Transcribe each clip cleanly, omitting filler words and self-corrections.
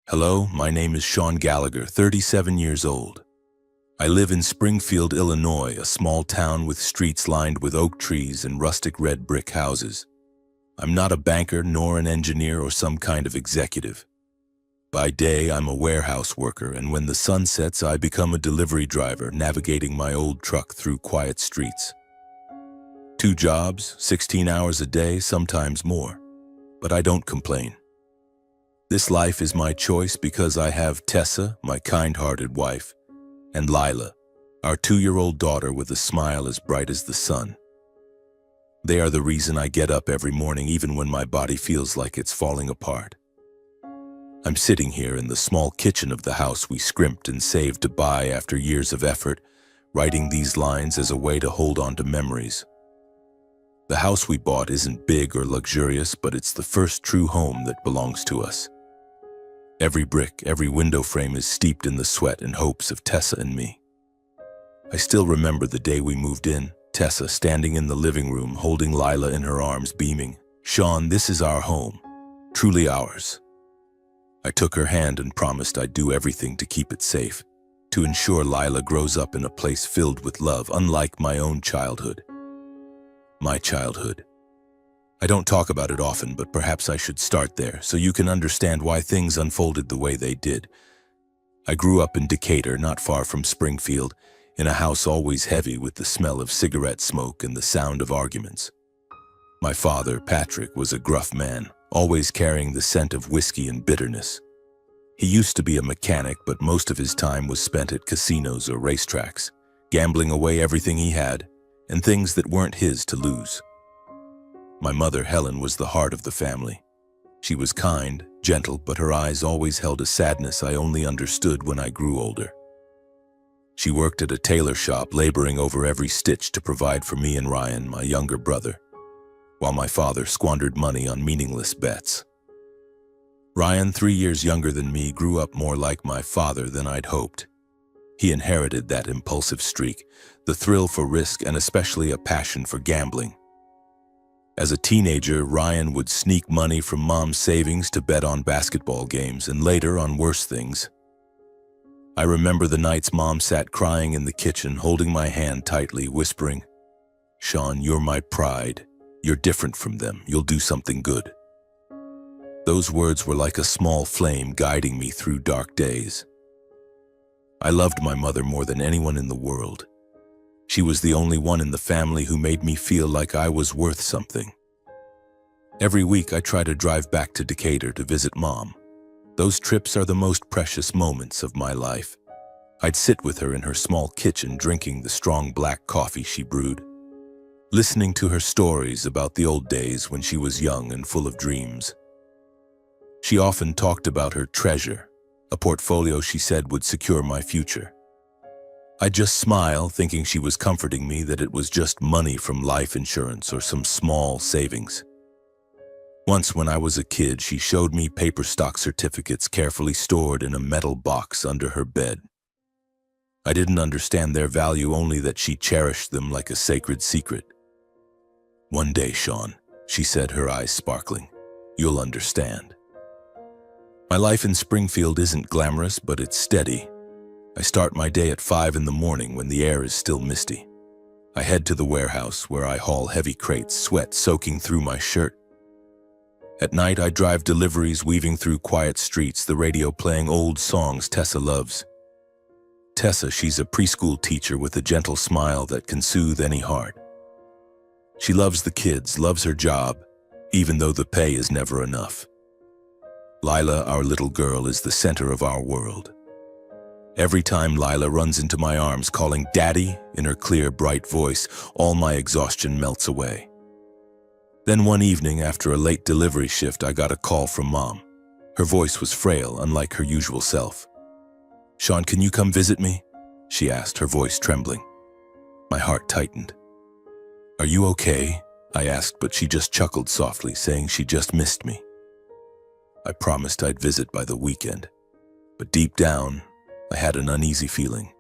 Hello, my name is Sean Gallagher, 37 years old. I live in Springfield, Illinois, a small town with streets lined with oak trees and rustic red brick houses. I'm not a banker nor an engineer or some kind of executive. By day, I'm a warehouse worker, and when the sun sets, I become a delivery driver navigating my old truck through quiet streets. 2 jobs, 16 hours a day, sometimes more. But I don't complain. This life is my choice because I have Tessa, my kind-hearted wife, and Lila, our 2-year-old daughter with a smile as bright as the sun. They are the reason I get up every morning even when my body feels like it's falling apart. I'm sitting here in the small kitchen of the house we scrimped and saved to buy after years of effort, writing these lines as a way to hold on to memories. The house we bought isn't big or luxurious, but it's the first true home that belongs to us. Every brick, every window frame is steeped in the sweat and hopes of Tessa and me. I still remember the day we moved in, Tessa standing in the living room holding Lila in her arms, beaming, "Sean, this is our home, truly ours." I took her hand and promised I'd do everything to keep it safe, to ensure Lila grows up in a place filled with love, unlike my own childhood. My childhood. I don't talk about it often, but perhaps I should start there so you can understand why things unfolded the way they did. I grew up in Decatur, not far from Springfield, in a house always heavy with the smell of cigarette smoke and the sound of arguments. My father, Patrick, was a gruff man, always carrying the scent of whiskey and bitterness. He used to be a mechanic, but most of his time was spent at casinos or racetracks, gambling away everything he had, and things that weren't his to lose. My mother, Helen, was the heart of the family. She was kind, gentle, but her eyes always held a sadness I only understood when I grew older. She worked at a tailor shop, laboring over every stitch to provide for me and Ryan, my younger brother, while my father squandered money on meaningless bets. Ryan, 3 years younger than me, grew up more like my father than I'd hoped. He inherited that impulsive streak, the thrill for risk, and especially a passion for gambling. As a teenager, Ryan would sneak money from Mom's savings to bet on basketball games and later on worse things. I remember the nights Mom sat crying in the kitchen, holding my hand tightly, whispering, "Sean, you're my pride. You're different from them. You'll do something good." Those words were like a small flame guiding me through dark days. I loved my mother more than anyone in the world. She was the only one in the family who made me feel like I was worth something. Every week I try to drive back to Decatur to visit Mom. Those trips are the most precious moments of my life. I'd sit with her in her small kitchen drinking the strong black coffee she brewed, listening to her stories about the old days when she was young and full of dreams. She often talked about her treasure, a portfolio she said would secure my future. I'd just smile, thinking she was comforting me that it was just money from life insurance or some small savings. Once when I was a kid, she showed me paper stock certificates carefully stored in a metal box under her bed. I didn't understand their value, only that she cherished them like a sacred secret. "One day, Sean," she said, her eyes sparkling, "you'll understand." My life in Springfield isn't glamorous, but it's steady. I start my day at 5 in the morning when the air is still misty. I head to the warehouse where I haul heavy crates, sweat soaking through my shirt. At night, I drive deliveries, weaving through quiet streets, the radio playing old songs Tessa loves. Tessa, she's a preschool teacher with a gentle smile that can soothe any heart. She loves the kids, loves her job, even though the pay is never enough. Lila, our little girl, is the center of our world. Every time Lila runs into my arms calling "Daddy" in her clear, bright voice, all my exhaustion melts away. Then one evening, after a late delivery shift, I got a call from Mom. Her voice was frail, unlike her usual self. "Sean, can you come visit me?" she asked, her voice trembling. My heart tightened. "Are you okay?" I asked, but she just chuckled softly, saying she just missed me. I promised I'd visit by the weekend, but deep down, I had an uneasy feeling.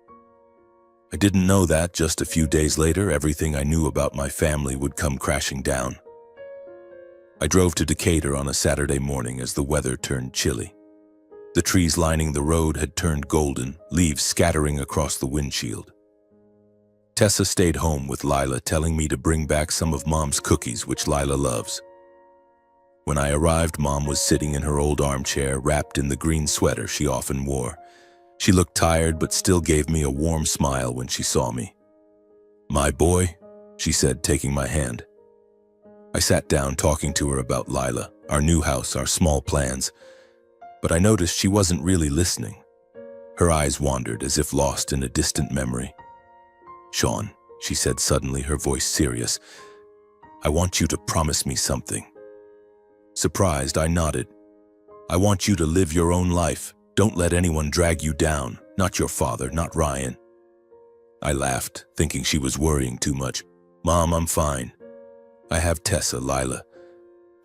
I didn't know that just a few days later, everything I knew about my family would come crashing down. I drove to Decatur on a Saturday morning as the weather turned chilly. The trees lining the road had turned golden, leaves scattering across the windshield. Tessa stayed home with Lila, telling me to bring back some of Mom's cookies, which Lila loves. When I arrived, Mom was sitting in her old armchair, wrapped in the green sweater she often wore. She looked tired, but still gave me a warm smile when she saw me. "My boy," she said, taking my hand. I sat down, talking to her about Lila, our new house, our small plans, but I noticed she wasn't really listening. Her eyes wandered, as if lost in a distant memory. "Sean," she said suddenly, her voice serious, "I want you to promise me something." Surprised, I nodded. "I want you to live your own life. Don't let anyone drag you down, not your father, not Ryan." I laughed, thinking she was worrying too much. "Mom, I'm fine. I have Tessa, Lila.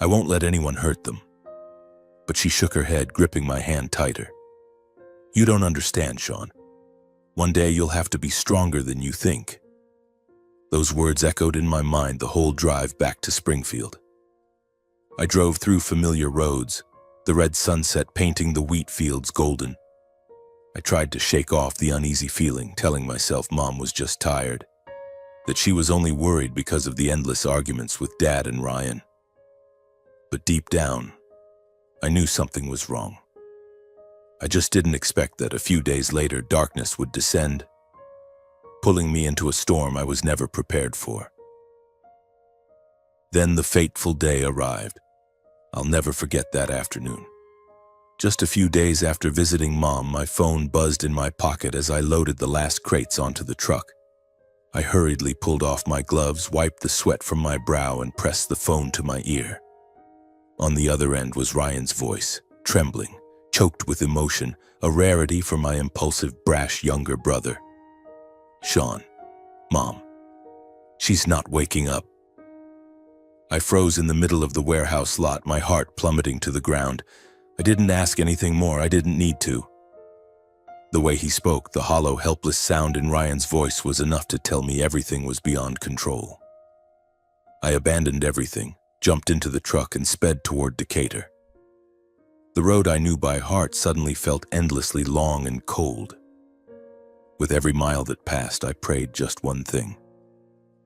I won't let anyone hurt them." But she shook her head, gripping my hand tighter. "You don't understand, Sean. One day you'll have to be stronger than you think." Those words echoed in my mind the whole drive back to Springfield. I drove through familiar roads, the red sunset painting the wheat fields golden. I tried to shake off the uneasy feeling, telling myself Mom was just tired, that she was only worried because of the endless arguments with Dad and Ryan. But deep down, I knew something was wrong. I just didn't expect that a few days later darkness would descend, pulling me into a storm I was never prepared for. Then the fateful day arrived. I'll never forget that afternoon. Just a few days after visiting Mom, my phone buzzed in my pocket as I loaded the last crates onto the truck. I hurriedly pulled off my gloves, wiped the sweat from my brow, and pressed the phone to my ear. On the other end was Ryan's voice, trembling, choked with emotion, a rarity for my impulsive, brash younger brother. "Sean, Mom, she's not waking up." I froze in the middle of the warehouse lot, my heart plummeting to the ground. I didn't ask anything more. I didn't need to. The way he spoke, the hollow, helpless sound in Ryan's voice, was enough to tell me everything was beyond control. I abandoned everything, jumped into the truck, and sped toward Decatur. The road I knew by heart suddenly felt endlessly long and cold. With every mile that passed, I prayed just one thing.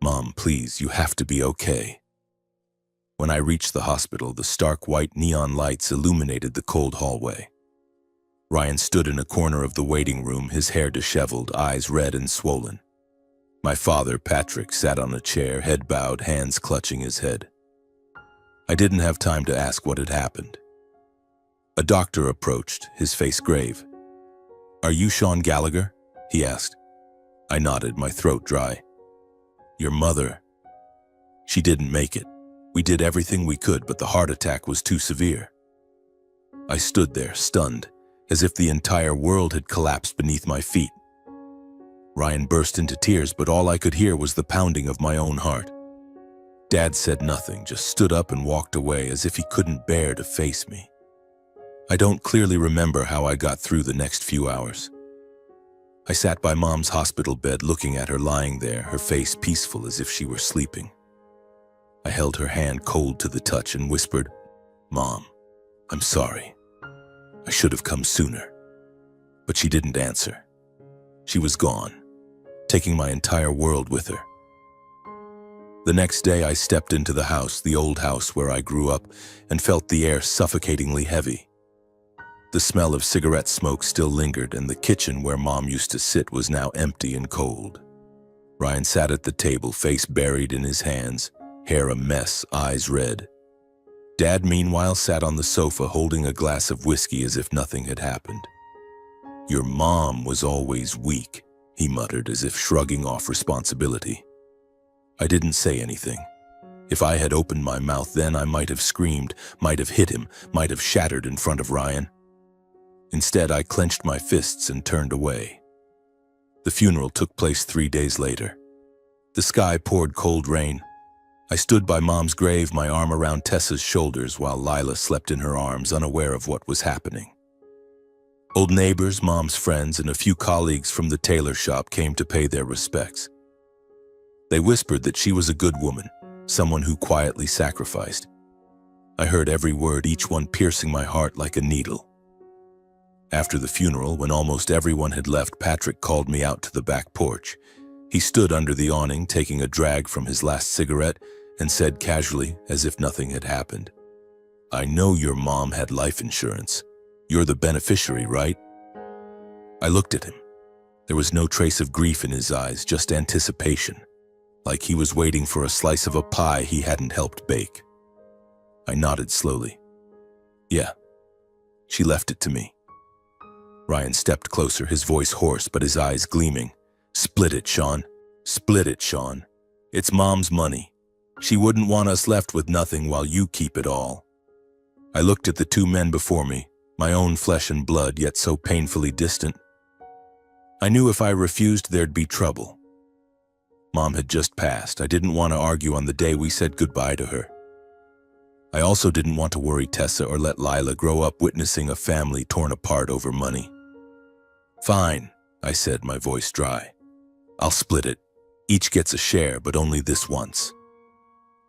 "Mom, please, you have to be okay." When I reached the hospital, the stark white neon lights illuminated the cold hallway. Ryan stood in a corner of the waiting room, his hair disheveled, eyes red and swollen. My father, Patrick, sat on a chair, head bowed, hands clutching his head. I didn't have time to ask what had happened. A doctor approached, his face grave. "Are you Sean Gallagher?" he asked. I nodded, my throat dry. "Your mother. She didn't make it. We did everything we could, but the heart attack was too severe." I stood there, stunned, as if the entire world had collapsed beneath my feet. Ryan burst into tears, but all I could hear was the pounding of my own heart. Dad said nothing, just stood up and walked away as if he couldn't bear to face me. I don't clearly remember how I got through the next few hours. I sat by Mom's hospital bed, looking at her lying there, her face peaceful as if she were sleeping. I held her hand cold to the touch and whispered, "Mom, I'm sorry. I should have come sooner." But she didn't answer. She was gone, taking my entire world with her. The next day I stepped into the house, the old house where I grew up, and felt the air suffocatingly heavy. The smell of cigarette smoke still lingered, and the kitchen where Mom used to sit was now empty and cold. Ryan sat at the table, face buried in his hands, hair a mess, eyes red. Dad, meanwhile, sat on the sofa holding a glass of whiskey as if nothing had happened. "Your mom was always weak," he muttered, as if shrugging off responsibility. I didn't say anything. If I had opened my mouth then, I might have screamed, might have hit him, might have shattered in front of Ryan. Instead, I clenched my fists and turned away. The funeral took place 3 days later. The sky poured cold rain. I stood by Mom's grave, my arm around Tessa's shoulders, while Lila slept in her arms, unaware of what was happening. Old neighbors, Mom's friends, and a few colleagues from the tailor shop came to pay their respects. They whispered that she was a good woman, someone who quietly sacrificed. I heard every word, each one piercing my heart like a needle. After the funeral, when almost everyone had left, Patrick called me out to the back porch. He stood under the awning, taking a drag from his last cigarette, and said casually, as if nothing had happened, "I know your mom had life insurance. You're the beneficiary, right?" I looked at him. There was no trace of grief in his eyes, just anticipation, like he was waiting for a slice of a pie he hadn't helped bake. I nodded slowly. "Yeah." She left it to me. Ryan stepped closer, his voice hoarse but his eyes gleaming. "Split it, Sean. Split it, Sean. It's Mom's money. She wouldn't want us left with nothing while you keep it all." I looked at the two men before me, my own flesh and blood, yet so painfully distant. I knew if I refused, there'd be trouble. Mom had just passed. I didn't want to argue on the day we said goodbye to her. I also didn't want to worry Tessa or let Lila grow up witnessing a family torn apart over money. "Fine," I said, my voice dry. "I'll split it. Each gets a share, but only this once."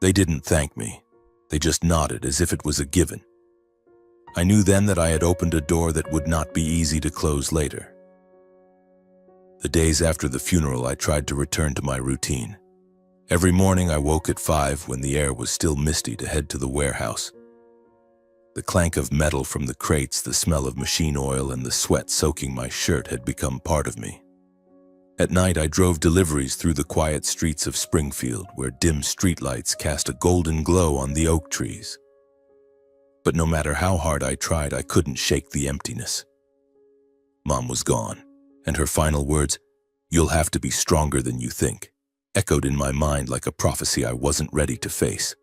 They didn't thank me. They just nodded as if it was a given. I knew then that I had opened a door that would not be easy to close later. The days after the funeral, I tried to return to my routine. Every morning I woke at 5 when the air was still misty to head to the warehouse. The clank of metal from the crates, the smell of machine oil, and the sweat soaking my shirt had become part of me. At night, I drove deliveries through the quiet streets of Springfield, where dim streetlights cast a golden glow on the oak trees. But no matter how hard I tried, I couldn't shake the emptiness. Mom was gone, and her final words, "You'll have to be stronger than you think," echoed in my mind like a prophecy I wasn't ready to face.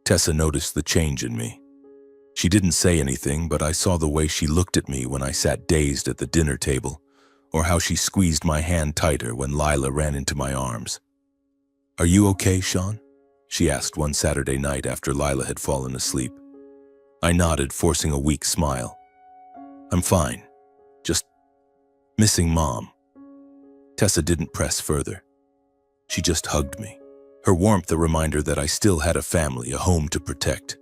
Tessa noticed the change in me. She didn't say anything, but I saw the way she looked at me when I sat dazed at the dinner table, or how she squeezed my hand tighter when Lila ran into my arms. "Are you okay, Sean?" she asked one Saturday night after Lila had fallen asleep. I nodded, forcing a weak smile. "I'm fine. Just missing Mom." Tessa didn't press further. She just hugged me, her warmth a reminder that I still had a family, a home to protect.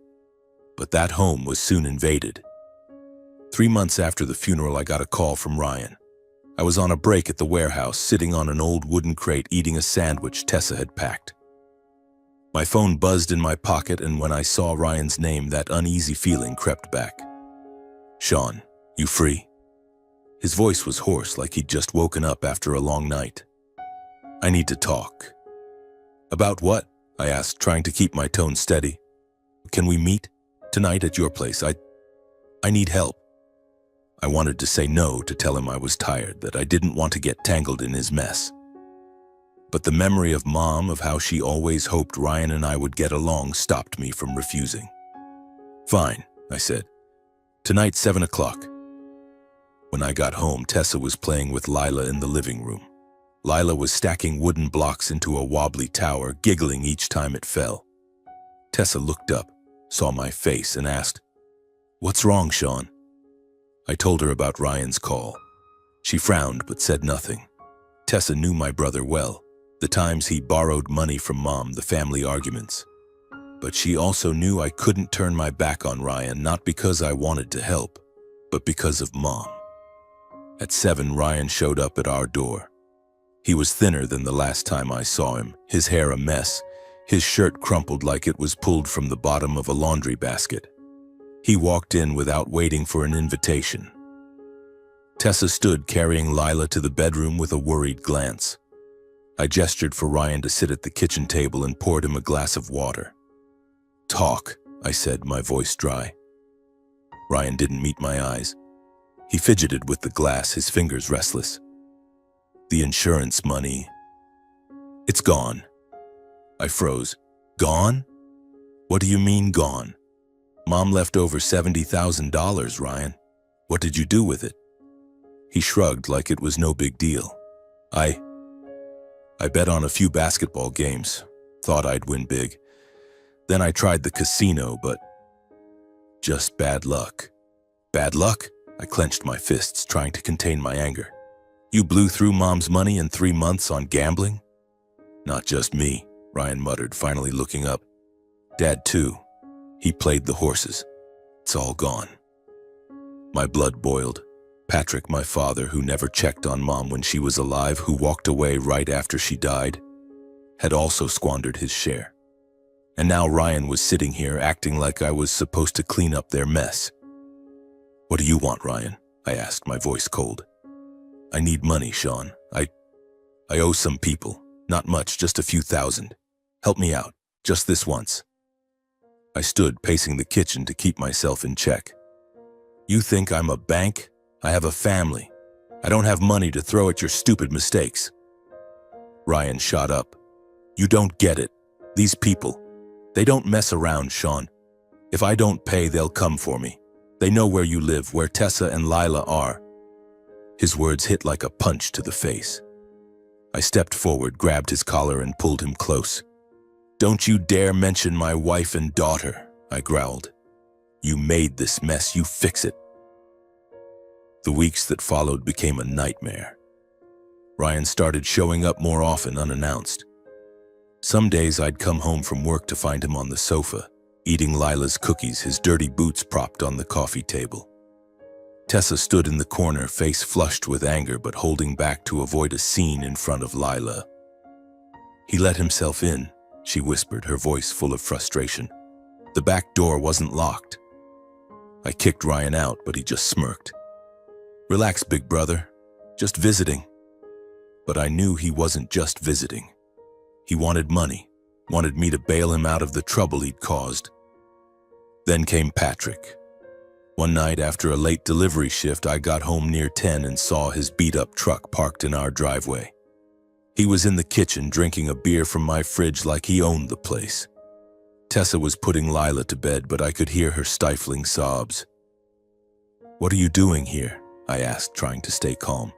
But that home was soon invaded. 3 months after the funeral, I got a call from Ryan. I was on a break at the warehouse, sitting on an old wooden crate eating a sandwich Tessa had packed. My phone buzzed in my pocket, and when I saw Ryan's name, that uneasy feeling crept back. "Sean, you free?" His voice was hoarse, like he'd just woken up after a long night. "I need to talk." "About what?" I asked, trying to keep my tone steady. "Can we meet tonight at your place? I need help." I wanted to say no, to tell him I was tired, that I didn't want to get tangled in his mess. But the memory of Mom, of how she always hoped Ryan and I would get along, stopped me from refusing. "Fine," I said. "Tonight, 7 o'clock. When I got home, Tessa was playing with Lila in the living room. Lila was stacking wooden blocks into a wobbly tower, giggling each time it fell. Tessa looked up, saw my face, and asked, "What's wrong, Sean?" I told her about Ryan's call. She frowned but said nothing. Tessa knew my brother well, the times he borrowed money from Mom, the family arguments. But she also knew I couldn't turn my back on Ryan, not because I wanted to help, but because of Mom. At 7, Ryan showed up at our door. He was thinner than the last time I saw him, his hair a mess, his shirt crumpled like it was pulled from the bottom of a laundry basket. He walked in without waiting for an invitation. Tessa stood carrying Lila to the bedroom with a worried glance. I gestured for Ryan to sit at the kitchen table and poured him a glass of water. "Talk," I said, my voice dry. Ryan didn't meet my eyes. He fidgeted with the glass, his fingers restless. "The insurance money. It's gone." I froze. "Gone? What do you mean gone?" "Mom left over $70,000, Ryan. What did you do with it?" He shrugged like it was no big deal. I bet on a few basketball games. Thought I'd win big. Then I tried the casino, but just bad luck." "Bad luck?" I clenched my fists, trying to contain my anger. "You blew through Mom's money in 3 months on gambling?" "Not just me," Ryan muttered, finally looking up. "Dad, too. He played the horses. It's all gone." My blood boiled. Patrick, my father, who never checked on Mom when she was alive, who walked away right after she died, had also squandered his share. And now Ryan was sitting here acting like I was supposed to clean up their mess. "What do you want, Ryan?" I asked, my voice cold. "I need money, Sean. I owe some people. Not much, just a few thousand. Help me out, just this once." I stood pacing the kitchen to keep myself in check. "You think I'm a bank? I have a family. I don't have money to throw at your stupid mistakes." Ryan shot up. "You don't get it. These people, they don't mess around, Sean. If I don't pay, they'll come for me. They know where you live, where Tessa and Lila are." His words hit like a punch to the face. I stepped forward, grabbed his collar, and pulled him close. "Don't you dare mention my wife and daughter," I growled. "You made this mess, you fix it." The weeks that followed became a nightmare. Ryan started showing up more often unannounced. Some days I'd come home from work to find him on the sofa, eating Lila's cookies, his dirty boots propped on the coffee table. Tessa stood in the corner, face flushed with anger but holding back to avoid a scene in front of Lila. "He let himself in," she whispered, her voice full of frustration. "The back door wasn't locked." I kicked Ryan out, but he just smirked. "Relax, big brother. Just visiting." But I knew he wasn't just visiting. He wanted money, wanted me to bail him out of the trouble he'd caused. Then came Patrick. One night after a late delivery shift, I got home near 10 and saw his beat-up truck parked in our driveway. He was in the kitchen drinking a beer from my fridge like he owned the place. Tessa was putting Lila to bed, but I could hear her stifling sobs. "What are you doing here?" I asked, trying to stay calm.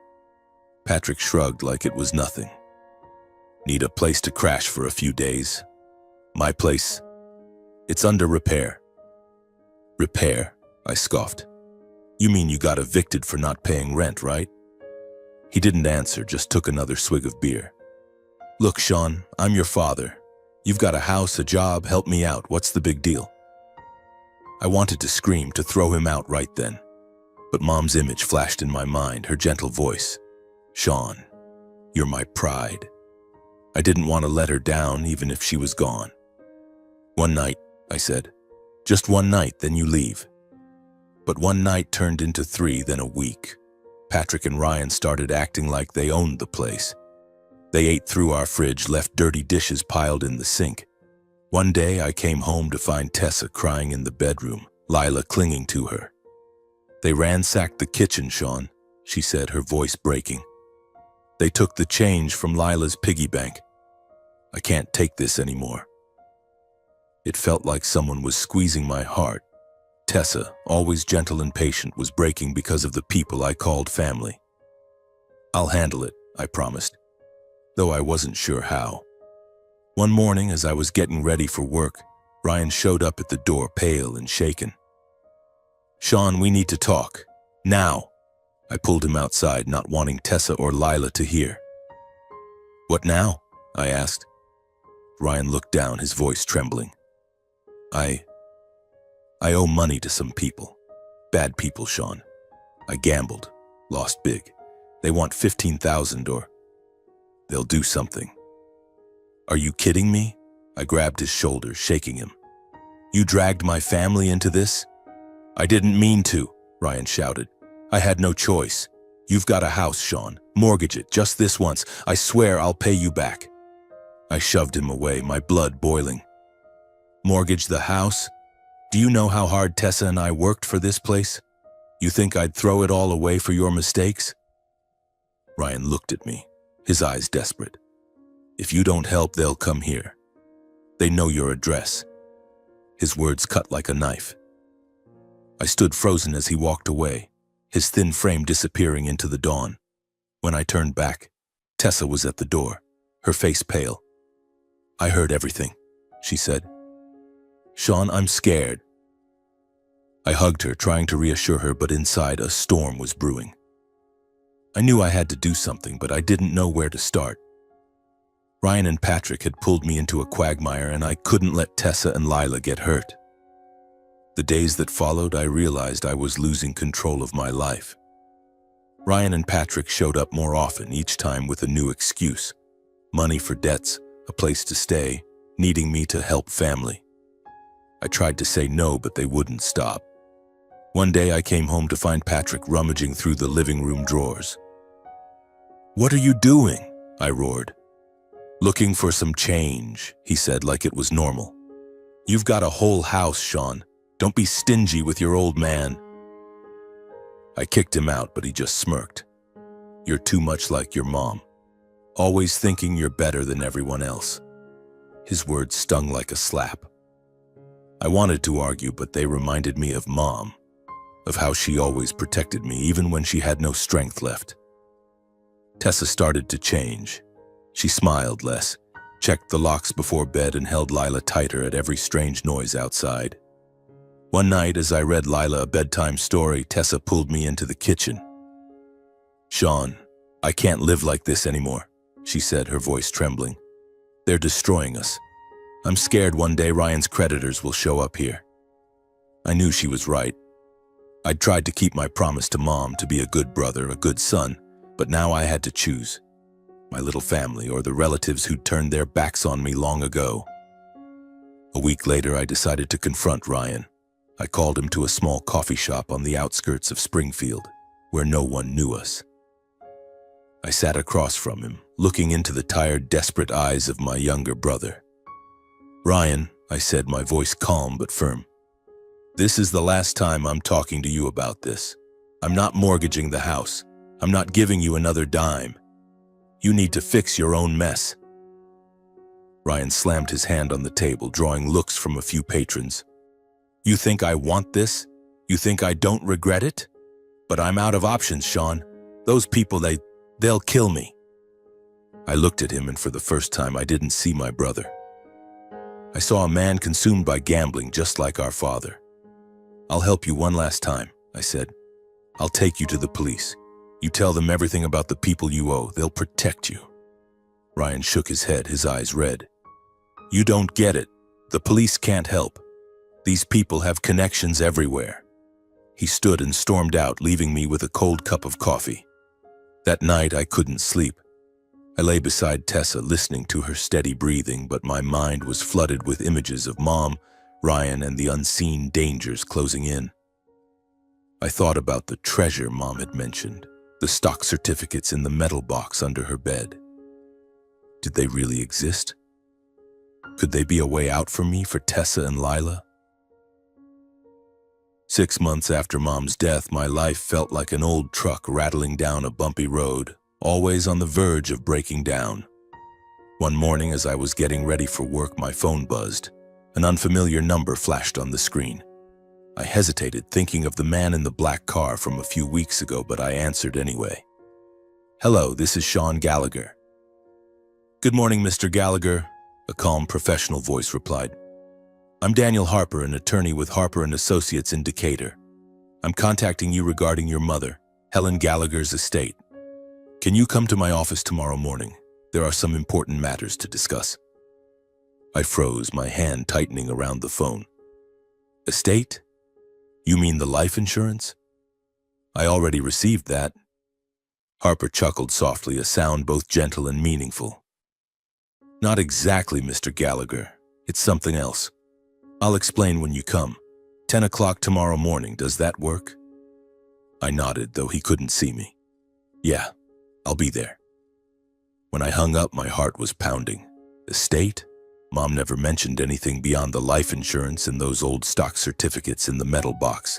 Patrick shrugged like it was nothing. "Need a place to crash for a few days. My place? It's under repair." "Repair?" I scoffed. "You mean you got evicted for not paying rent, right?" He didn't answer, just took another swig of beer. "Look, Sean, I'm your father. You've got a house, a job, help me out. What's the big deal?" I wanted to scream, to throw him out right then. But Mom's image flashed in my mind, her gentle voice. "Sean, you're my pride." I didn't want to let her down, even if she was gone. "One night," I said. "Just one night, then you leave." But one night turned into 3, then a week. Patrick and Ryan started acting like they owned the place. They ate through our fridge, left dirty dishes piled in the sink. One day I came home to find Tessa crying in the bedroom, Lila clinging to her. "They ransacked the kitchen, Sean," she said, her voice breaking. "They took the change from Lila's piggy bank. I can't take this anymore." It felt like someone was squeezing my heart. Tessa, always gentle and patient, was breaking because of the people I called family. "I'll handle it," I promised, though I wasn't sure how. One morning, as I was getting ready for work, Ryan showed up at the door, pale and shaken. "Sean, we need to talk. Now." I pulled him outside, not wanting Tessa or Lila to hear. "What now?" I asked. Ryan looked down, his voice trembling. I owe money to some people. Bad people, Sean. I gambled, lost big. They want 15,000 or they'll do something." "Are you kidding me?" I grabbed his shoulder, shaking him. "You dragged my family into this?" "I didn't mean to," Ryan shouted. "I had no choice. You've got a house, Sean. Mortgage it, just this once. I swear I'll pay you back." I shoved him away, my blood boiling. "Mortgage the house? Do you know how hard Tessa and I worked for this place? You think I'd throw it all away for your mistakes?" Ryan looked at me, his eyes desperate. "If you don't help, they'll come here. They know your address." His words cut like a knife. I stood frozen as he walked away, his thin frame disappearing into the dawn. When I turned back, Tessa was at the door, her face pale. "I heard everything," she said. "Sean, I'm scared." I hugged her, trying to reassure her, but inside a storm was brewing. I knew I had to do something, but I didn't know where to start. Ryan and Patrick had pulled me into a quagmire, and I couldn't let Tessa and Lila get hurt. The days that followed, I realized I was losing control of my life. Ryan and Patrick showed up more often, each time with a new excuse. Money for debts, a place to stay, needing me to help family. I tried to say no, but they wouldn't stop. One day I came home to find Patrick rummaging through the living room drawers. "What are you doing?" I roared. "Looking for some change," he said like it was normal. "You've got a whole house, Sean. Don't be stingy with your old man." I kicked him out, but he just smirked. "You're too much like your mom. Always thinking you're better than everyone else." His words stung like a slap. I wanted to argue, but they reminded me of Mom, of how she always protected me even when she had no strength left. Tessa started to change. She smiled less, checked the locks before bed, and held Lila tighter at every strange noise outside. One night, as I read Lila a bedtime story, Tessa pulled me into the kitchen. "Sean, I can't live like this anymore," she said, her voice trembling. "They're destroying us. I'm scared one day Ryan's creditors will show up here." I knew she was right. I'd tried to keep my promise to Mom to be a good brother, a good son, but now I had to choose. My little family or the relatives who'd turned their backs on me long ago. A week later, I decided to confront Ryan. I called him to a small coffee shop on the outskirts of Springfield, where no one knew us. I sat across from him, looking into the tired, desperate eyes of my younger brother. "Ryan," I said, my voice calm but firm, "this is the last time I'm talking to you about this. I'm not mortgaging the house. I'm not giving you another dime. You need to fix your own mess." Ryan slammed his hand on the table, drawing looks from a few patrons. "You think I want this? You think I don't regret it? But I'm out of options, Sean. Those people, they'll kill me." I looked at him, and for the first time I didn't see my brother. I saw a man consumed by gambling, just like our father. "I'll help you one last time," I said. "I'll take you to the police. You tell them everything about the people you owe. They'll protect you." Ryan shook his head, his eyes red. "You don't get it. The police can't help. These people have connections everywhere." He stood and stormed out, leaving me with a cold cup of coffee. That night I couldn't sleep. I lay beside Tessa, listening to her steady breathing, but my mind was flooded with images of Mom, Ryan, and the unseen dangers closing in. I thought about the treasure Mom had mentioned, the stock certificates in the metal box under her bed. Did they really exist? Could they be a way out for me, for Tessa and Lila? 6 months after Mom's death, my life felt like an old truck rattling down a bumpy road, always on the verge of breaking down. One morning, as I was getting ready for work, my phone buzzed. An unfamiliar number flashed on the screen. I hesitated, thinking of the man in the black car from a few weeks ago, but I answered anyway. "Hello, this is Sean Gallagher." "Good morning, Mr. Gallagher," a calm, professional voice replied. "I'm Daniel Harper, an attorney with Harper & Associates in Decatur. I'm contacting you regarding your mother, Helen Gallagher's estate. Can you come to my office tomorrow morning? There are some important matters to discuss." I froze, my hand tightening around the phone. "Estate? You mean the life insurance? I already received that." Harper chuckled softly, a sound both gentle and meaningful. "Not exactly, Mr. Gallagher. It's something else. I'll explain when you come. 10 o'clock tomorrow morning, does that work?" I nodded, though he couldn't see me. "Yeah, I'll be there." When I hung up, my heart was pounding. Estate? Mom never mentioned anything beyond the life insurance and those old stock certificates in the metal box.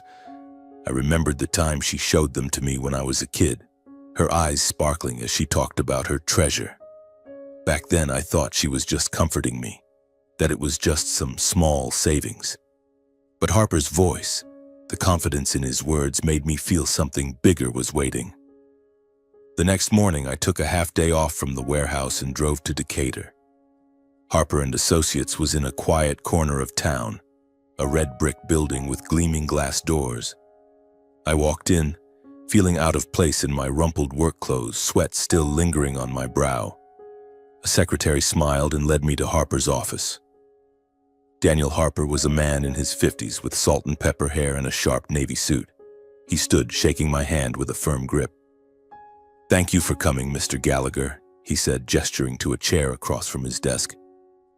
I remembered the time she showed them to me when I was a kid, her eyes sparkling as she talked about her treasure. Back then, I thought she was just comforting me, that it was just some small savings. But Harper's voice, the confidence in his words, made me feel something bigger was waiting. The next morning, I took a half-day off from the warehouse and drove to Decatur. Harper & Associates was in a quiet corner of town, a red brick building with gleaming glass doors. I walked in, feeling out of place in my rumpled work clothes, sweat still lingering on my brow. A secretary smiled and led me to Harper's office. Daniel Harper was a man in his 50s with salt and pepper hair and a sharp navy suit. He stood, shaking my hand with a firm grip. "Thank you for coming, Mr. Gallagher," he said, gesturing to a chair across from his desk.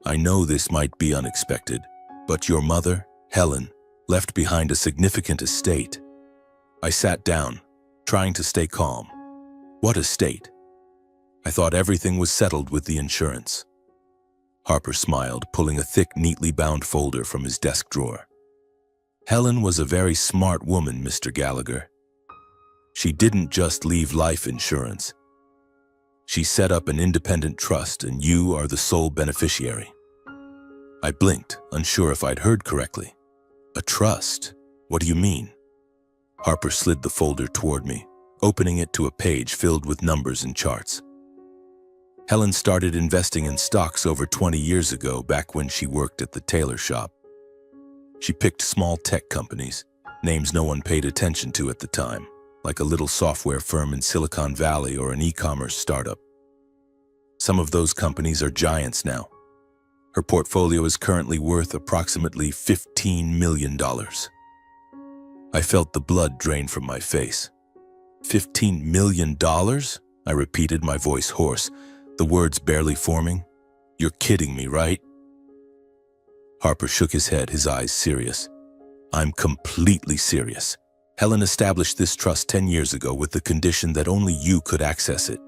"I know this might be unexpected, but your mother, Helen, left behind a significant estate." I sat down, trying to stay calm. "What estate?" "I thought everything was settled with the insurance." Harper smiled, pulling a thick, neatly bound folder from his desk drawer. "Helen was a very smart woman, Mr. Gallagher. She didn't just leave life insurance. She set up an independent trust, and you are the sole beneficiary." I blinked, unsure if I'd heard correctly. "A trust? What do you mean?" Harper slid the folder toward me, opening it to a page filled with numbers and charts. "Helen started investing in stocks over 20 years ago, back when she worked at the tailor shop. She picked small tech companies, names no one paid attention to at the time, like a little software firm in Silicon Valley or an e-commerce startup. Some of those companies are giants now. Her portfolio is currently worth approximately $15 million. I felt the blood drain from my face. $15 million? I repeated, my voice hoarse, the words barely forming. "You're kidding me, right?" Harper shook his head, his eyes serious. "I'm completely serious. Helen established this trust 10 years ago with the condition that only you could access it.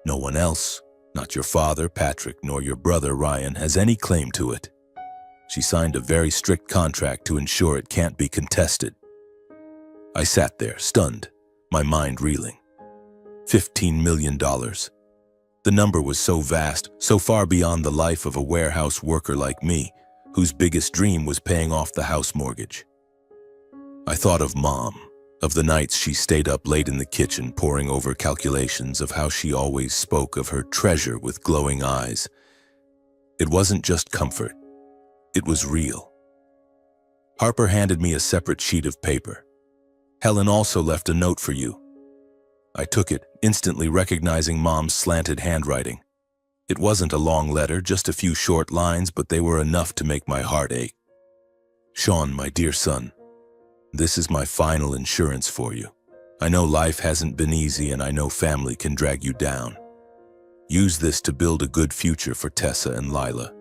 No one else, not your father, Patrick, nor your brother, Ryan, has any claim to it. She signed a very strict contract to ensure it can't be contested." I sat there, stunned, my mind reeling. $15 million. The number was so vast, so far beyond the life of a warehouse worker like me, whose biggest dream was paying off the house mortgage. I thought of Mom, of the nights she stayed up late in the kitchen poring over calculations, of how she always spoke of her treasure with glowing eyes. It wasn't just comfort. It was real. Harper handed me a separate sheet of paper. "Helen also left a note for you." I took it, instantly recognizing Mom's slanted handwriting. It wasn't a long letter, just a few short lines, but they were enough to make my heart ache. "Sean, my dear son, this is my final insurance for you. I know life hasn't been easy, and I know family can drag you down. Use this to build a good future for Tessa and Lila.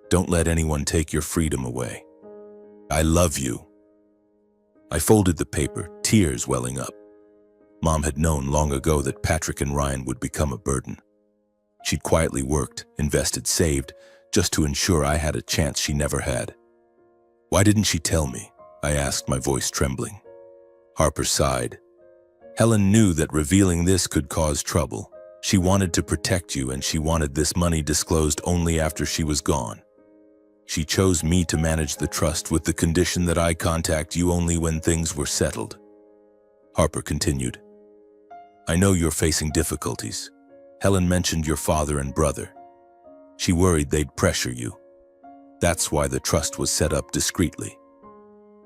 Don't let anyone take your freedom away. I love you." I folded the paper, tears welling up. Mom had known long ago that Patrick and Ryan would become a burden. She'd quietly worked, invested, saved, just to ensure I had a chance she never had. "Why didn't she tell me?" I asked, my voice trembling. Harper sighed. "Helen knew that revealing this could cause trouble. She wanted to protect you, and she wanted this money disclosed only after she was gone. She chose me to manage the trust with the condition that I contact you only when things were settled." Harper continued. "I know you're facing difficulties. Helen mentioned your father and brother. She worried they'd pressure you. That's why the trust was set up discreetly.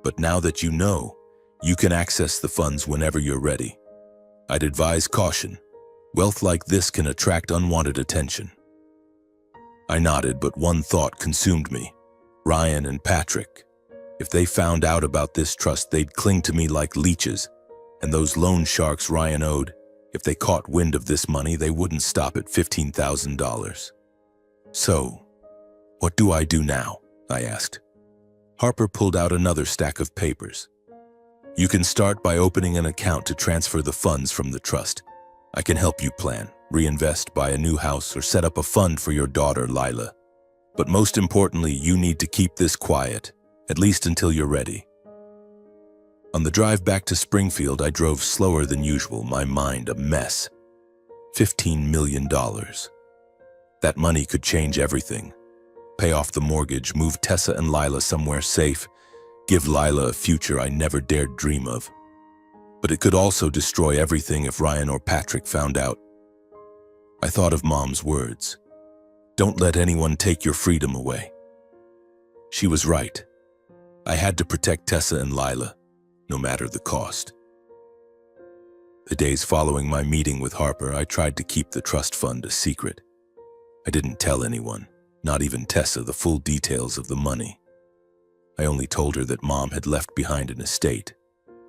But now that you know, you can access the funds whenever you're ready. I'd advise caution. Wealth like this can attract unwanted attention." I nodded, but one thought consumed me. Ryan and Patrick. If they found out about this trust, they'd cling to me like leeches. And those loan sharks Ryan owed, if they caught wind of this money, they wouldn't stop at $15,000. "So, what do I do now?" I asked. Harper pulled out another stack of papers. "You can start by opening an account to transfer the funds from the trust. I can help you plan, reinvest, buy a new house, or set up a fund for your daughter, Lila. But most importantly, you need to keep this quiet, at least until you're ready." On the drive back to Springfield, I drove slower than usual, my mind a mess. $15 million. That money could change everything. Pay off the mortgage, move Tessa and Lila somewhere safe, give Lila a future I never dared dream of. But it could also destroy everything if Ryan or Patrick found out. I thought of Mom's words. "Don't let anyone take your freedom away." She was right. I had to protect Tessa and Lila, no matter the cost. The days following my meeting with Harper, I tried to keep the trust fund a secret. I didn't tell anyone, not even Tessa, the full details of the money. I only told her that Mom had left behind an estate,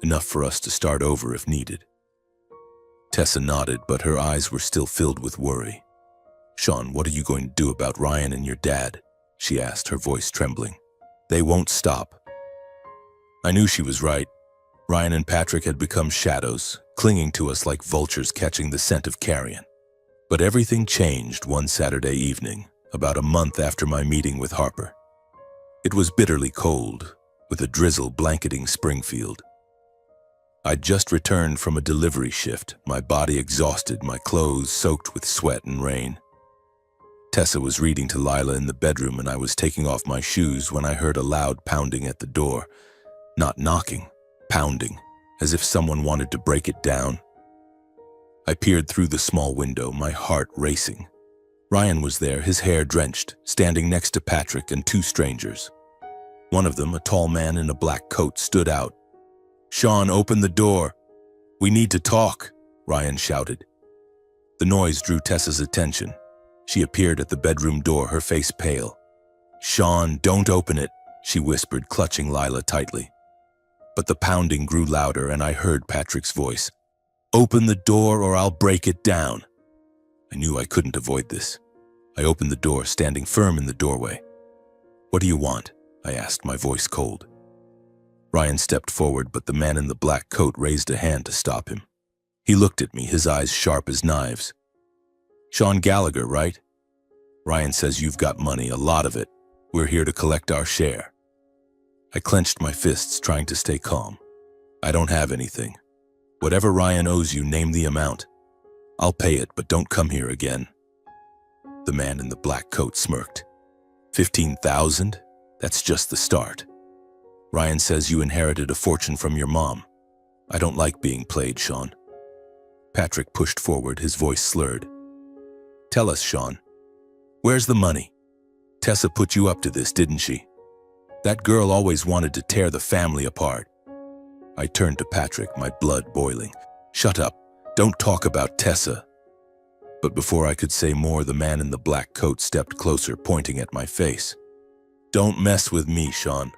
enough for us to start over if needed. Tessa nodded, but her eyes were still filled with worry. "Sean, what are you going to do about Ryan and your dad?" she asked, her voice trembling. "They won't stop." I knew she was right. Ryan and Patrick had become shadows, clinging to us like vultures catching the scent of carrion. But everything changed one Saturday evening, about a month after my meeting with Harper. It was bitterly cold, with a drizzle blanketing Springfield. I'd just returned from a delivery shift, my body exhausted, my clothes soaked with sweat and rain. Tessa was reading to Lila in the bedroom, and I was taking off my shoes when I heard a loud pounding at the door. Not knocking, pounding, as if someone wanted to break it down. I peered through the small window, my heart racing. Ryan was there, his hair drenched, standing next to Patrick and two strangers. One of them, a tall man in a black coat, stood out. "Sean, open the door. We need to talk," Ryan shouted. The noise drew Tessa's attention. She appeared at the bedroom door, her face pale. "Sean, don't open it," she whispered, clutching Lila tightly. But the pounding grew louder, and I heard Patrick's voice. "Open the door or I'll break it down." I knew I couldn't avoid this. I opened the door, standing firm in the doorway. "What do you want?" I asked, my voice cold. Ryan stepped forward, but the man in the black coat raised a hand to stop him. He looked at me, his eyes sharp as knives. "Sean Gallagher, right? Ryan says you've got money, a lot of it. We're here to collect our share." I clenched my fists, trying to stay calm. "I don't have anything. Whatever Ryan owes you, name the amount. I'll pay it, but don't come here again." The man in the black coat smirked. 15,000? That's just the start. Ryan says you inherited a fortune from your mom. I don't like being played, Sean." Patrick pushed forward, his voice slurred. "Tell us, Sean. Where's the money? Tessa put you up to this, didn't she? That girl always wanted to tear the family apart." I turned to Patrick, my blood boiling. "Shut up. Don't talk about Tessa." But before I could say more, the man in the black coat stepped closer, pointing at my face. "Don't mess with me, Sean.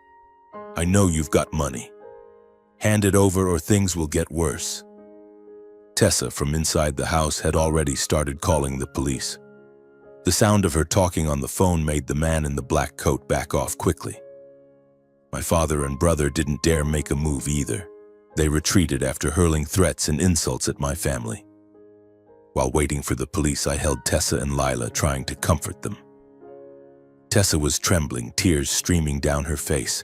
I know you've got money. Hand it over or things will get worse." Tessa, from inside the house, had already started calling the police. The sound of her talking on the phone made the man in the black coat back off quickly. My father and brother didn't dare make a move either. They retreated after hurling threats and insults at my family. While waiting for the police, I held Tessa and Lila, trying to comfort them. Tessa was trembling, tears streaming down her face.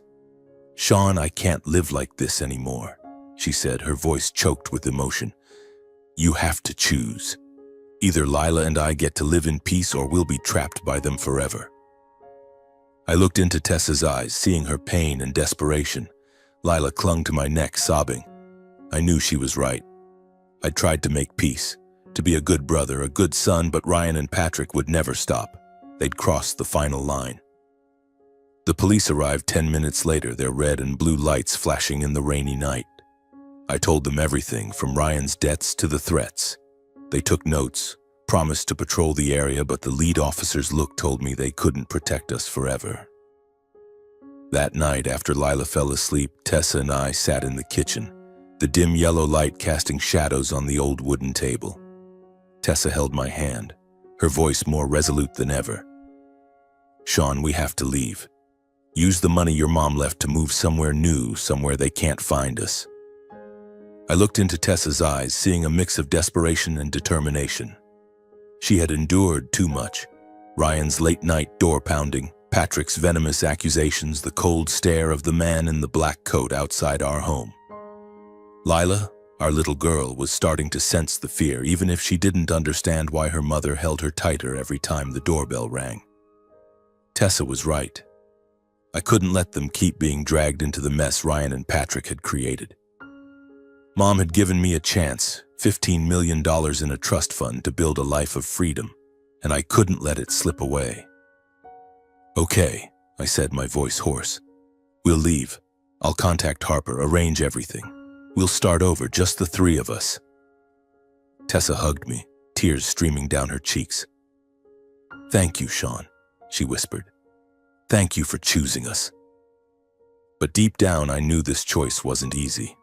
"Sean, I can't live like this anymore," she said, her voice choked with emotion. "You have to choose. Either Lila and I get to live in peace or we'll be trapped by them forever." I looked into Tessa's eyes, seeing her pain and desperation. Lila clung to my neck, sobbing. I knew she was right. I tried to make peace, to be a good brother, a good son, but Ryan and Patrick would never stop. They'd crossed the final line. The police arrived 10 minutes later, their red and blue lights flashing in the rainy night. I told them everything, from Ryan's debts to the threats. They took notes, promised to patrol the area, but the lead officer's look told me they couldn't protect us forever. That night, after Lila fell asleep, Tessa and I sat in the kitchen, the dim yellow light casting shadows on the old wooden table. Tessa held my hand, her voice more resolute than ever. "Sean, we have to leave. Use the money your mom left to move somewhere new, somewhere they can't find us." I looked into Tessa's eyes, seeing a mix of desperation and determination. She had endured too much. Ryan's late-night door-pounding, Patrick's venomous accusations, the cold stare of the man in the black coat outside our home. Lila, our little girl, was starting to sense the fear, even if she didn't understand why her mother held her tighter every time the doorbell rang. Tessa was right. I couldn't let them keep being dragged into the mess Ryan and Patrick had created. Mom had given me a chance, $15 million in a trust fund to build a life of freedom, and I couldn't let it slip away. "Okay," I said, my voice hoarse. "We'll leave. I'll contact Harper, arrange everything. We'll start over, just the three of us." Tessa hugged me, tears streaming down her cheeks. "Thank you, Sean," she whispered. "Thank you for choosing us." But deep down, I knew this choice wasn't easy.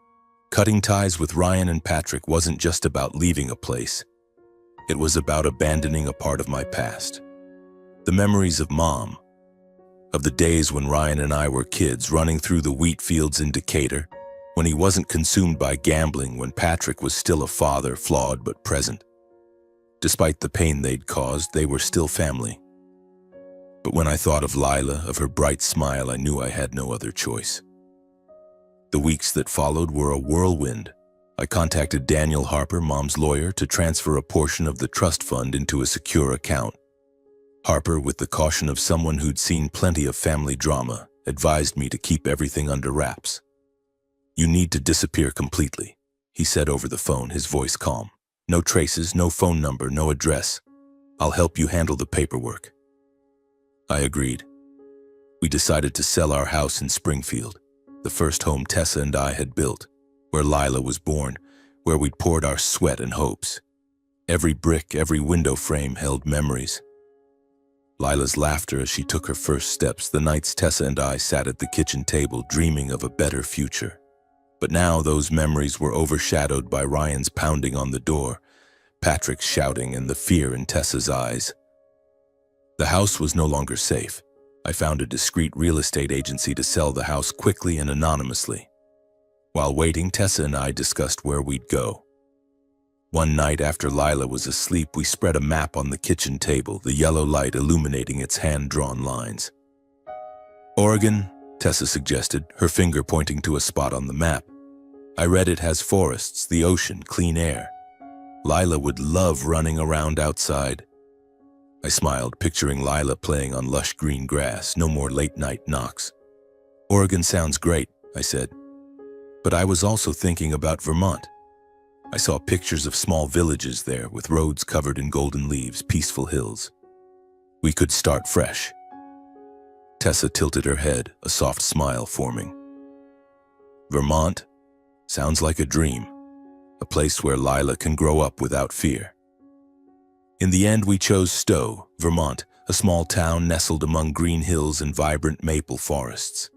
Cutting ties with Ryan and Patrick wasn't just about leaving a place. It was about abandoning a part of my past. The memories of Mom, of the days when Ryan and I were kids running through the wheat fields in Decatur, when he wasn't consumed by gambling, when Patrick was still a father, flawed but present. Despite the pain they'd caused, they were still family. But when I thought of Lila, of her bright smile, I knew I had no other choice. The weeks that followed were a whirlwind. I contacted Daniel Harper, Mom's lawyer, to transfer a portion of the trust fund into a secure account. Harper, with the caution of someone who'd seen plenty of family drama, advised me to keep everything under wraps. "You need to disappear completely," he said over the phone, his voice calm. "No traces, no phone number, no address. I'll help you handle the paperwork." I agreed. We decided to sell our house in Springfield, the first home Tessa and I had built, where Lila was born, where we'd poured our sweat and hopes. Every brick, every window frame held memories. Lila's laughter as she took her first steps, the nights Tessa and I sat at the kitchen table dreaming of a better future. But now those memories were overshadowed by Ryan's pounding on the door, Patrick's shouting, and the fear in Tessa's eyes. The house was no longer safe. I found a discreet real estate agency to sell the house quickly and anonymously. While waiting, Tessa and I discussed where we'd go. One night after Lila was asleep, we spread a map on the kitchen table, the yellow light illuminating its hand-drawn lines. "Oregon," Tessa suggested, her finger pointing to a spot on the map. "I read it has forests, the ocean, clean air. Lila would love running around outside." I smiled, picturing Lila playing on lush green grass, no more late-night knocks. "Oregon sounds great," I said. But I was also thinking about Vermont. I saw pictures of small villages there, with roads covered in golden leaves, peaceful hills. We could start fresh. Tessa tilted her head, a soft smile forming. "Vermont? Sounds like a dream. A place where Lila can grow up without fear." In the end, we chose Stowe, Vermont, a small town nestled among green hills and vibrant maple forests.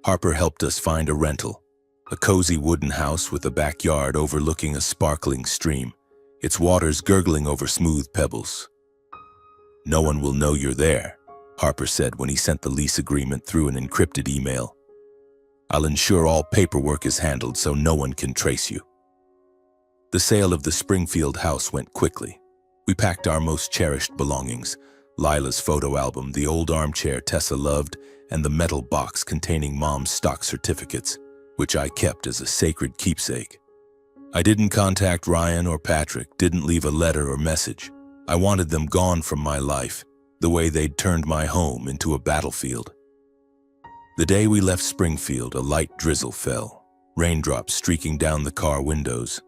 Harper helped us find a rental, a cozy wooden house with a backyard overlooking a sparkling stream, its waters gurgling over smooth pebbles. "No one will know you're there," Harper said when he sent the lease agreement through an encrypted email. "I'll ensure all paperwork is handled so no one can trace you." The sale of the Springfield house went quickly. We packed our most cherished belongings, Lila's photo album, the old armchair Tessa loved, and the metal box containing Mom's stock certificates, which I kept as a sacred keepsake. I didn't contact Ryan or Patrick, didn't leave a letter or message. I wanted them gone from my life, the way they'd turned my home into a battlefield. The day we left Springfield, a light drizzle fell, raindrops streaking down the car windows.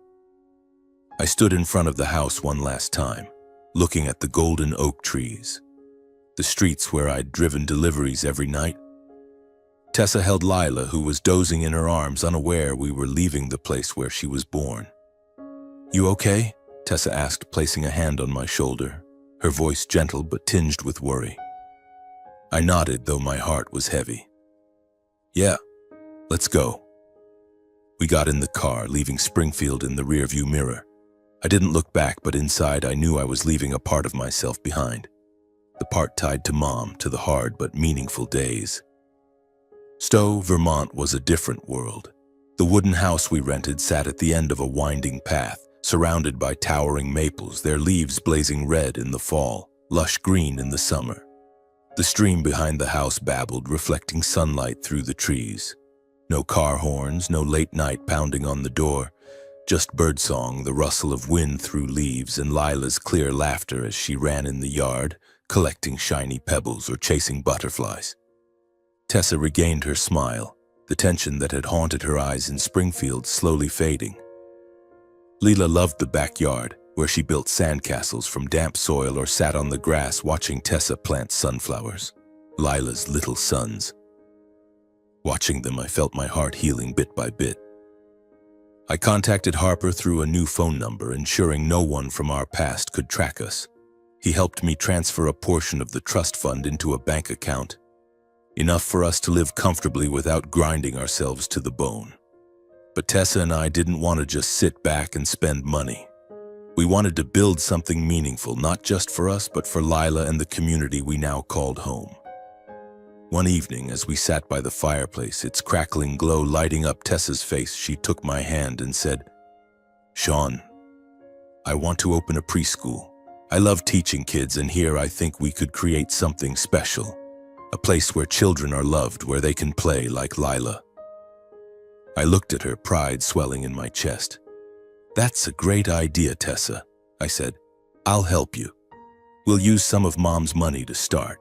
I stood in front of the house one last time, looking at the golden oak trees, the streets where I'd driven deliveries every night. Tessa held Lila, who was dozing in her arms, unaware we were leaving the place where she was born. "You okay?" Tessa asked, placing a hand on my shoulder, her voice gentle but tinged with worry. I nodded, though my heart was heavy. "Yeah, let's go." We got in the car, leaving Springfield in the rearview mirror. I didn't look back, but inside I knew I was leaving a part of myself behind. The part tied to Mom, to the hard but meaningful days. Stowe, Vermont was a different world. The wooden house we rented sat at the end of a winding path, surrounded by towering maples, their leaves blazing red in the fall, lush green in the summer. The stream behind the house babbled, reflecting sunlight through the trees. No car horns, no late night pounding on the door, just birdsong, the rustle of wind through leaves, and Lila's clear laughter as she ran in the yard, collecting shiny pebbles or chasing butterflies. Tessa regained her smile, the tension that had haunted her eyes in Springfield slowly fading. Lila loved the backyard, where she built sandcastles from damp soil or sat on the grass watching Tessa plant sunflowers, Lila's little sons. Watching them, I felt my heart healing bit by bit. I contacted Harper through a new phone number, ensuring no one from our past could track us. He helped me transfer a portion of the trust fund into a bank account, enough for us to live comfortably without grinding ourselves to the bone. But Tessa and I didn't want to just sit back and spend money. We wanted to build something meaningful, not just for us, but for Lila and the community we now called home. One evening, as we sat by the fireplace, its crackling glow lighting up Tessa's face, she took my hand and said, "Sean, I want to open a preschool. I love teaching kids, and here I think we could create something special. A place where children are loved, where they can play like Lila." I looked at her, pride swelling in my chest. "That's a great idea, Tessa," I said. "I'll help you. We'll use some of Mom's money to start."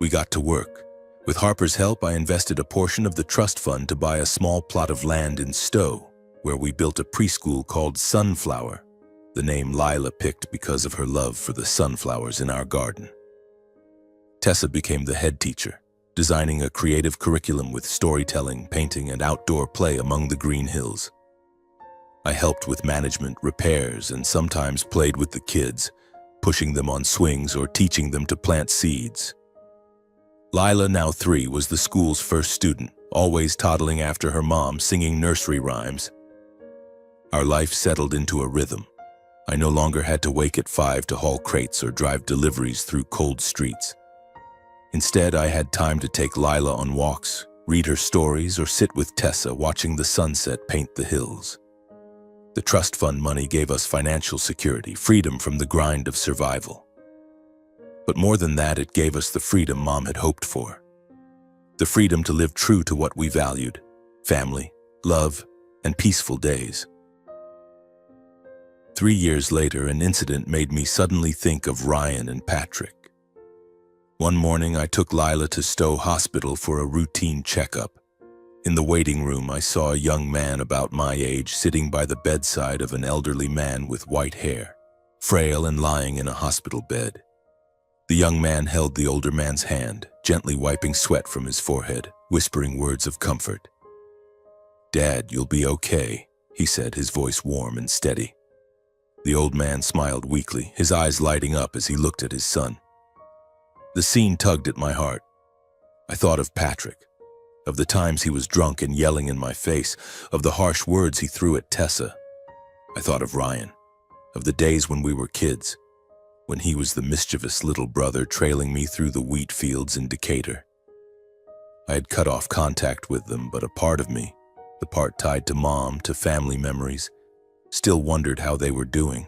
We got to work. With Harper's help, I invested a portion of the trust fund to buy a small plot of land in Stowe, where we built a preschool called Sunflower, the name Lila picked because of her love for the sunflowers in our garden. Tessa became the head teacher, designing a creative curriculum with storytelling, painting, and outdoor play among the green hills. I helped with management, repairs, and sometimes played with the kids, pushing them on swings or teaching them to plant seeds. Lila, now 3, was the school's first student, always toddling after her mom, singing nursery rhymes. Our life settled into a rhythm. I no longer had to wake at 5 to haul crates or drive deliveries through cold streets. Instead, I had time to take Lila on walks, read her stories, or sit with Tessa watching the sunset paint the hills. The trust fund money gave us financial security, freedom from the grind of survival. But more than that, it gave us the freedom Mom had hoped for. The freedom to live true to what we valued: family, love, and peaceful days. 3 years later, an incident made me suddenly think of Ryan and Patrick. One morning, I took Lila to Stowe Hospital for a routine checkup. In the waiting room, I saw a young man about my age sitting by the bedside of an elderly man with white hair, frail and lying in a hospital bed. The young man held the older man's hand, gently wiping sweat from his forehead, whispering words of comfort. "Dad, you'll be okay," he said, his voice warm and steady. The old man smiled weakly, his eyes lighting up as he looked at his son. The scene tugged at my heart. I thought of Patrick, of the times he was drunk and yelling in my face, of the harsh words he threw at Tessa. I thought of Ryan, of the days when we were kids, when he was the mischievous little brother trailing me through the wheat fields in Decatur. I had cut off contact with them, but a part of me, the part tied to Mom, to family memories, still wondered how they were doing.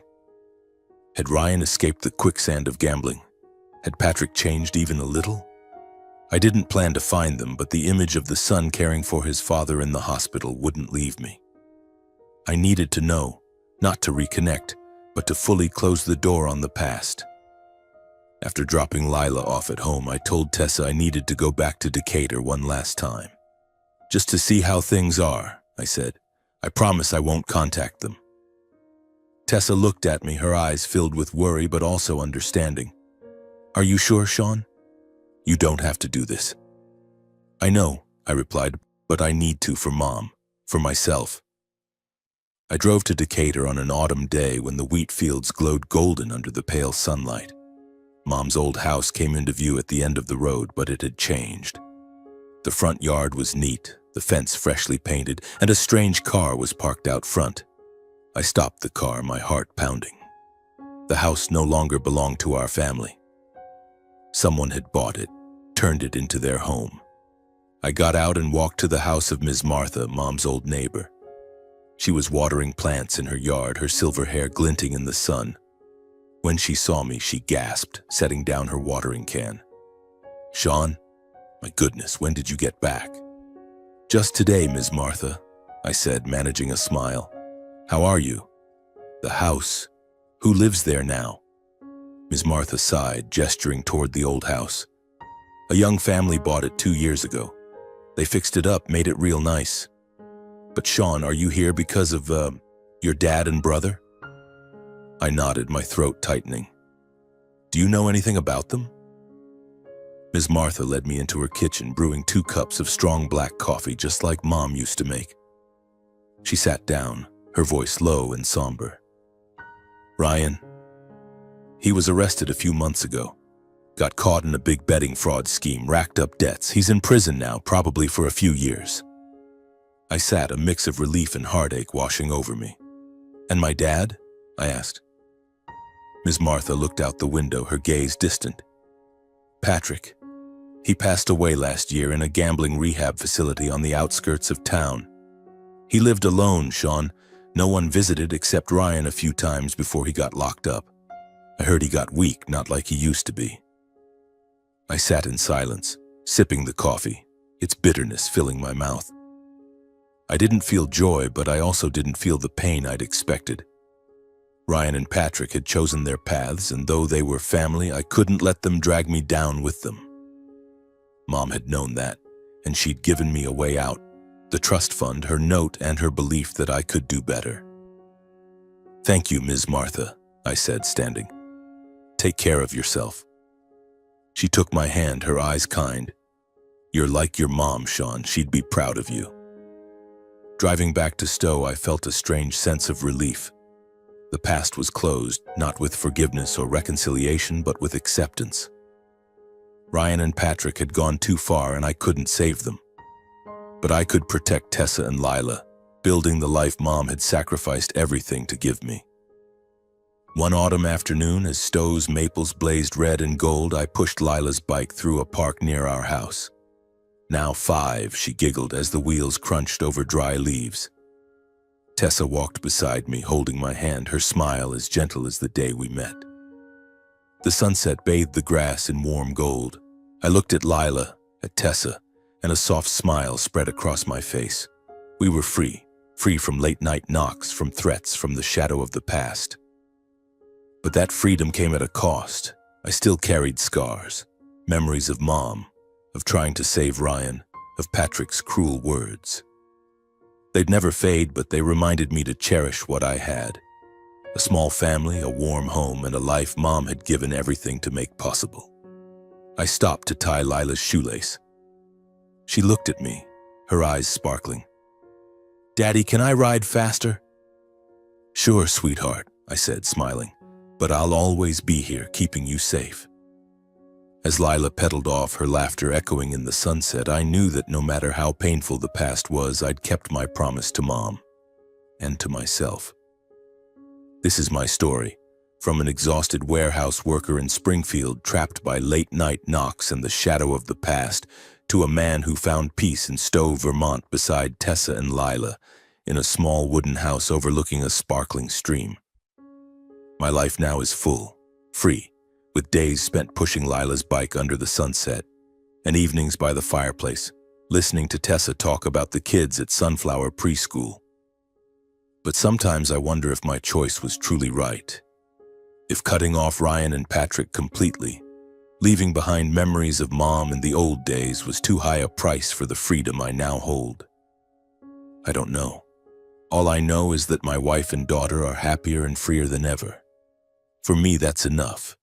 Had Ryan escaped the quicksand of gambling? Had Patrick changed even a little? I didn't plan to find them, but the image of the son caring for his father in the hospital wouldn't leave me. I needed to know, not to reconnect, but to fully close the door on the past. After dropping Lila off at home, I told Tessa I needed to go back to Decatur one last time. "Just to see how things are," I said. "I promise I won't contact them." Tessa looked at me, her eyes filled with worry but also understanding. "Are you sure, Sean? You don't have to do this." "I know," I replied, "but I need to for Mom, for myself." I drove to Decatur on an autumn day when the wheat fields glowed golden under the pale sunlight. Mom's old house came into view at the end of the road, but it had changed. The front yard was neat, the fence freshly painted, and a strange car was parked out front. I stopped the car, my heart pounding. The house no longer belonged to our family. Someone had bought it, turned it into their home. I got out and walked to the house of Ms. Martha, Mom's old neighbor. She was watering plants in her yard, her silver hair glinting in the sun. When she saw me, she gasped, setting down her watering can. "Sean, my goodness, when did you get back?" "Just today, Ms. Martha," I said, managing a smile. "How are you?" "The house. Who lives there now?" Ms. Martha sighed, gesturing toward the old house. "A young family bought it 2 years ago. They fixed it up, made it real nice." "But Sean, are you here because of, your dad and brother?" I nodded, my throat tightening. "Do you know anything about them?" Ms. Martha led me into her kitchen, brewing 2 cups of strong black coffee just like Mom used to make. She sat down, her voice low and somber. "Ryan, he was arrested a few months ago. Got caught in a big betting fraud scheme, racked up debts. He's in prison now, probably for a few years." I sat, a mix of relief and heartache washing over me. "And my dad?" I asked. Ms. Martha looked out the window, her gaze distant. "Patrick. He passed away last year in a gambling rehab facility on the outskirts of town. He lived alone, Sean. No one visited except Ryan a few times before he got locked up. I heard he got weak, not like he used to be." I sat in silence, sipping the coffee, its bitterness filling my mouth. I didn't feel joy, but I also didn't feel the pain I'd expected. Ryan and Patrick had chosen their paths, and though they were family, I couldn't let them drag me down with them. Mom had known that, and she'd given me a way out: the trust fund, her note, and her belief that I could do better. "Thank you, Ms. Martha," I said, standing. "Take care of yourself." She took my hand, her eyes kind. "You're like your mom, Sean. She'd be proud of you." Driving back to Stowe, I felt a strange sense of relief. The past was closed, not with forgiveness or reconciliation, but with acceptance. Ryan and Patrick had gone too far, and I couldn't save them. But I could protect Tessa and Lila, building the life Mom had sacrificed everything to give me. One autumn afternoon, as Stowe's maples blazed red and gold, I pushed Lila's bike through a park near our house. "Now 5, she giggled as the wheels crunched over dry leaves. Tessa walked beside me, holding my hand, her smile as gentle as the day we met. The sunset bathed the grass in warm gold. I looked at Lila, at Tessa, and a soft smile spread across my face. We were free from late-night knocks, from threats, from the shadow of the past. But that freedom came at a cost. I still carried scars, memories of Mom, of trying to save Ryan, of Patrick's cruel words. They'd never fade, but they reminded me to cherish what I had. A small family, a warm home, and a life Mom had given everything to make possible. I stopped to tie Lila's shoelace. She looked at me, her eyes sparkling. "Daddy, can I ride faster?" "Sure, sweetheart," I said, smiling, "but I'll always be here, keeping you safe." As Lila pedaled off, her laughter echoing in the sunset, I knew that no matter how painful the past was, I'd kept my promise to Mom and to myself. This is my story, from an exhausted warehouse worker in Springfield trapped by late-night knocks and the shadow of the past, to a man who found peace in Stowe, Vermont, beside Tessa and Lila, in a small wooden house overlooking a sparkling stream. My life now is full, free, with days spent pushing Lila's bike under the sunset, and evenings by the fireplace, listening to Tessa talk about the kids at Sunflower Preschool. But sometimes I wonder if my choice was truly right. If cutting off Ryan and Patrick completely, leaving behind memories of Mom and the old days, was too high a price for the freedom I now hold. I don't know. All I know is that my wife and daughter are happier and freer than ever. For me, that's enough.